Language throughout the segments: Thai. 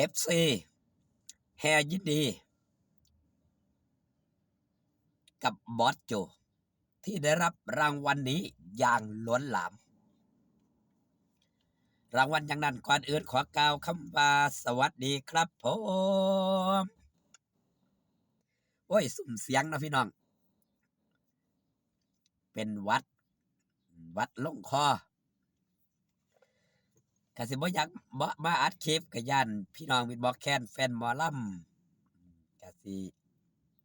FC แห่ยินดีกับบอสโจที่ได้รับรางวัลนี้อย่างล้นหลามรางวัลอย่างนั้นก่อนอื่นขอกล่าวคำว่าสวัสดีครับผมโอ้ยสุ่มเสียงนะพี่น้องเป็นวัดลงคอกะสิบ่อยากบ่มาอัดคลิปกะย่านพี่น้องมิตรบ่แค้นแฟนหมอลำกะสิ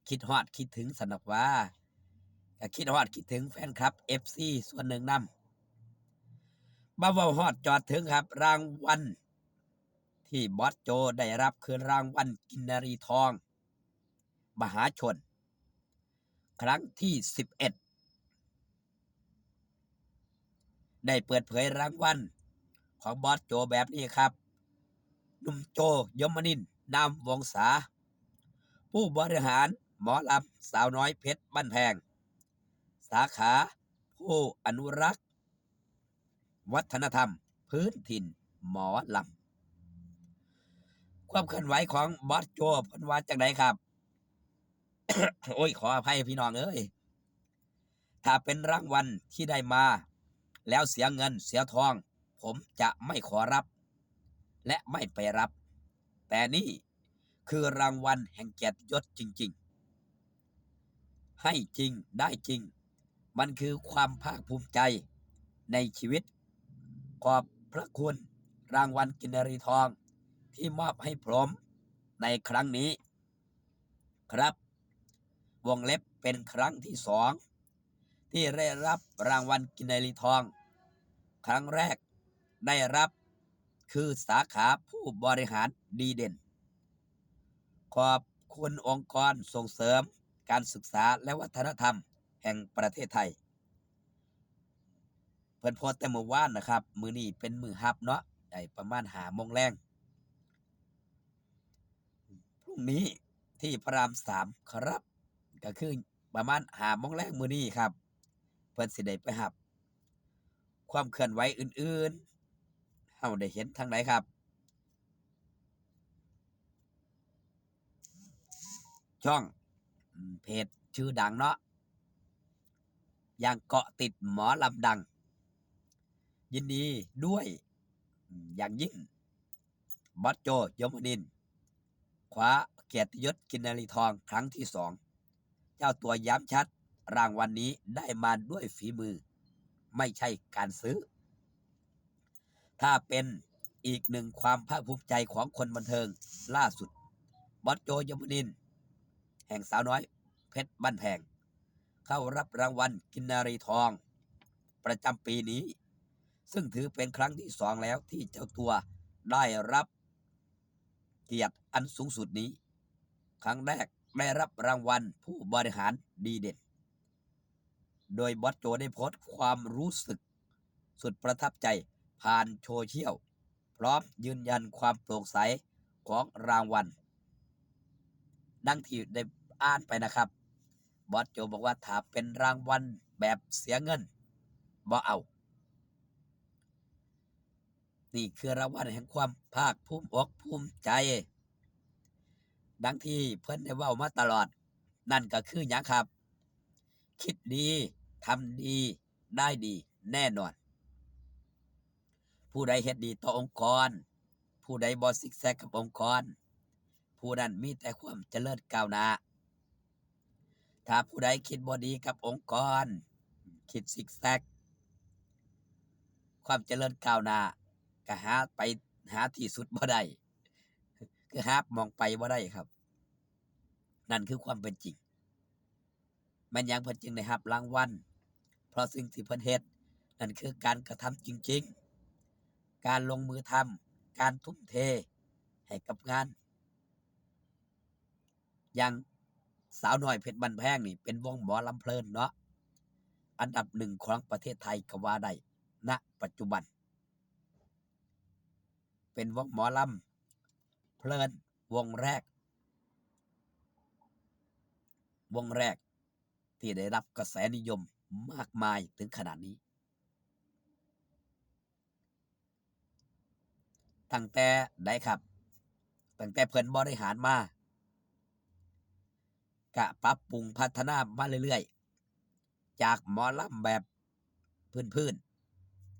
คิดฮอดคิดถึงสนอกว่าก็คิดฮอดคิดถึงแฟนคลับ FC ส่วนหนึ่งนำมาเว้าฮอดจอดถึงครับรางวัลที่บอสโจได้รับคือรางวัลกินนารีทองมหาชนครั้งที่11ได้เปิดเผยรางวัลของบอสโจแบบนี้ครับหนุ่มโจยมนินทร์นามวงศาผู้บริหารหมอลำสาวน้อยเพชรบ้านแพงสาขาผู้อนุรักษ์วัฒนธรรมพื้นถิ่นหมอลำความเคลื่อนไหวของบอสโจเพิ่นว่าจังไดครับ โอ้ยขออภัยพี่น้องเอ้ยถ้าเป็นรางวัลที่ได้มาแล้วเสียเงินเสียทองผมจะไม่ขอรับและไม่ไปรับแต่นี่คือรางวัลแห่งเกียรติยศจริงๆให้จริงได้จริงมันคือความภาคภูมิใจในชีวิตขอบพระคุณรางวัลกินรีทองที่มอบให้ผมในครั้งนี้ครับวงเล็บเป็นครั้งที่2ที่ได้รับรางวัลกินรีทองครั้งแรกได้รับคือสาขาผู้บริหารดีเด่นขอบคุณองค์กรส่งเสริมการศึกษาและวัฒนธรรมแห่งประเทศไทยเพิ่นโพสต์แต่เมื่อวานนะครับมื้อนี้เป็นมื้อฮับเนาะได้ประมาณ5โมงแลงพรุ่งนี้ที่พระราม3ครับก็คือประมาณ5โมงแลงมื้อนี้ครับเพิ่นสิได้ไปรับความเคลื่อนไหวอื่นๆเฮาได้เห็นทางไหนครับช่องเพจชื่อดังเนาะอย่างเกาะติดหมอลำดังยินดีด้วยอย่างยิ่งบอสโจยมนินทร์คว้าเกียรติยศกินนารีทองครั้งที่2เจ้าตัวย้ำชัดรางวัลนี้ได้มาด้วยฝีมือไม่ใช่การซื้อถ้าเป็นอีกหนึ่งความภาคภูมิใจของคนบันเทิงล่าสุดบอสโจยมนินทร์แห่งสาวน้อยเพชรบ้านแพงเข้ารับรางวัลกินนารีทองประจำปีนี้ซึ่งถือเป็นครั้งที่2แล้วที่เจ้าตัวได้รับเกียรติอันสูงสุดนี้ครั้งแรกได้รับรางวัลผู้บริหารดีเด่นโดยบอสโจได้โพสต์ความรู้สึกสุดประทับใจผ่านโซเชียลพร้อมยืนยันความโปร่งใสของรางวัลดังที่ได้อ่านไปนะครับบอสโจบอกว่าถ้าเป็นรางวัลแบบเสียเงินบ่เอานี่คือรางวัลแห่งความภาคภูมิอกภูมิใจดังที่เพิ่นได้เว้ามาตลอดนั่นก็คือหยังครับคิดดีทำดีได้ดีแน่นอนผู้ใดเฮ็ดดีต่อองค์กรผู้ใดบ่ซิกแซกกับองค์กรผู้นั้นมีแต่ความเจริญก้าวหน้าถ้าผู้ใดคิดบ่ดีกับองค์กรคิดซิกแซกความเจริญก้าวหน้าก็หาที่สุดบ่ได้คือหามองไปบ่ได้ครับนั่นคือความเป็นจริงแม่นหยังเพิ่นจึงได้รับรางวัลเพราะสิ่งที่เพิ่นเฮ็ดนั่นคือการกระทำจริงๆการลงมือทำการทุ่มเทให้กับงานอย่างสาวน้อยเพชรบ้านแพงนี่เป็นวงหมอลำเพลินเนาะอันดับ1ของประเทศไทยก็ว่าได้ณปัจจุบันเป็นวงหมอลำเพลินวงแรกวงแรกที่ได้รับกระแสนิยมมากมายถึงขนาดนี้ตั้งแต่ใดครับ ตั้งแต่เพิ่นบริหารมากะปรับปรุงพัฒนามาเรื่อยๆจากหมอลำแบบพื้น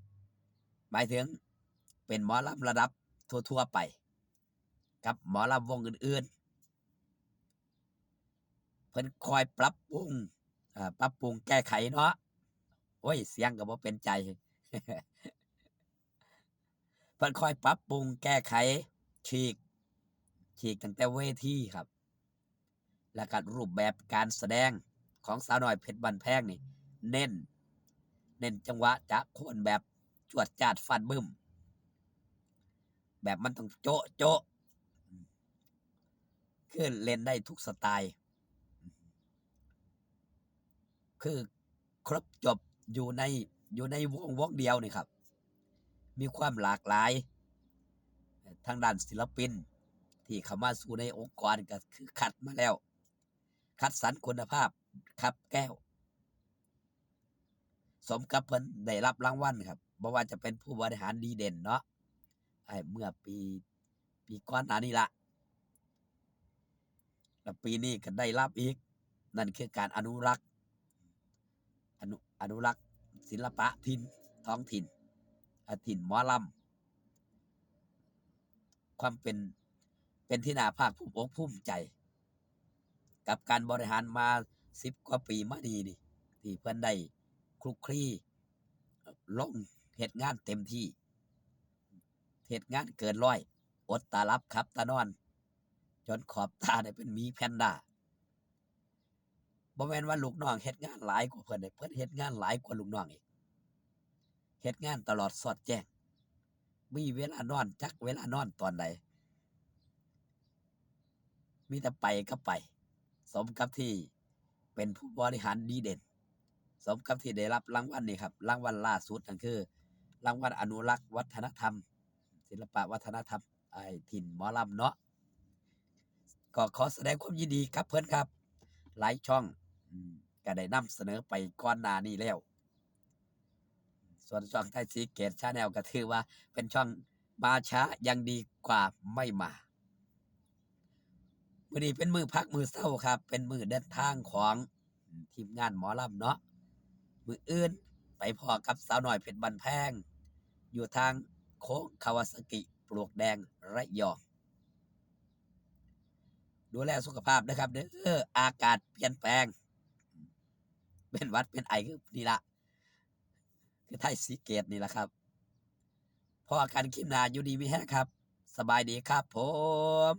ๆหมายถึงเป็นหมอลำระดับทั่วๆไปกับหมอลำวงอื่นๆเพิ่นคอยปรับปรุงแก้ไขเนาะโอ้ยเสียงก็บ่เป็นใจ เพิ่นคอยปรับปรุงแก้ไขฉีกตั้งแต่เวทีครับแล้วก็รูปแบบการแสดงของสาวน้อยเพชรบ้านแพงนี่เน้นจังหวะจะโคนแบบจวดจาดฟาดบึ้มแบบมันต้องโจ๊ะโจ๊ะคือเล่นได้ทุกสไตล์คือครบจบอยู่ในวงเดียวนี่ครับมีความหลากหลายทางด้านศิลปินที่เข้ามาสู่ในองค์กรก็คือคัดมาแล้วคัดสรรคุณภาพครับแก้วสมกับเพิ่นได้รับรางวัลครับบ่ว่าจะเป็นผู้บริหารดีเด่นเนาะเมื่อปีก่อนหน้านี้ละแล้วปีนี้ก็ได้รับอีกนั่นคือการอนุรักษ์อนุรักษ์ศิลปะถิ่นท้องถิ่นถิ่นหมอลำความเป็นที่น่าภาคภูมิอกภูมิใจกับการบริหารมา10 กว่าปีมานี้นี่ที่เพิ่นได้คลุกคลีลงเฮ็ดงานเต็มที่เฮ็ดงานเกินร้อยอดตาหลับครับตานอนจนขอบตาได้เป็นหมีแพนด้าบ่แม่นว่าลูกน้องเฮ็ดงานหลายกว่าเพิ่นเดะเพิ่นเฮ็ดงานหลายกว่าลูกน้องอีกเฮ็ดงานตลอดสอดแจ้งมีเวลานอนจักเวลานอนตอนใดมีแต่ไปก็ไปสมกับที่เป็นผู้บริหารดีเด่นสมกับที่ได้รับรางวัลนี่ครับรางวัลล่าสุดนั่นคือรางวัลอนุรักษ์วัฒนธรรมศิลปะวัฒนธรรมถิ่นหมอลำเนาะก็ขอแสดงความยินดีกับเพิ่นครับหลายช่องก็ได้นำเสนอไปก่อนหน้านี้แล้วส่วนช่องไทยสีเกตชาแนลก็ถือว่าเป็นช่องมาช้ายังดีกว่าไม่มามื้อนี้เป็นมื้อพักมื้อเช้าครับเป็นมื้อเดินทางของทีมงานหมอลำเนาะมื้ออื่นไปพ้อกับสาวน้อยเพชรบ้านแพงอยู่ทางโค้งคาวาซากิปลวกแดงระยองดูแลสุขภาพนะครับเด้ออากาศเปลี่ยนแปลงเป็นหวัดเป็นไอคือนี่ละคือไทยสีเกตนี่ละครับพอกันคลิปหน้าอยู่ดีมีแฮงครับสบายดีครับผม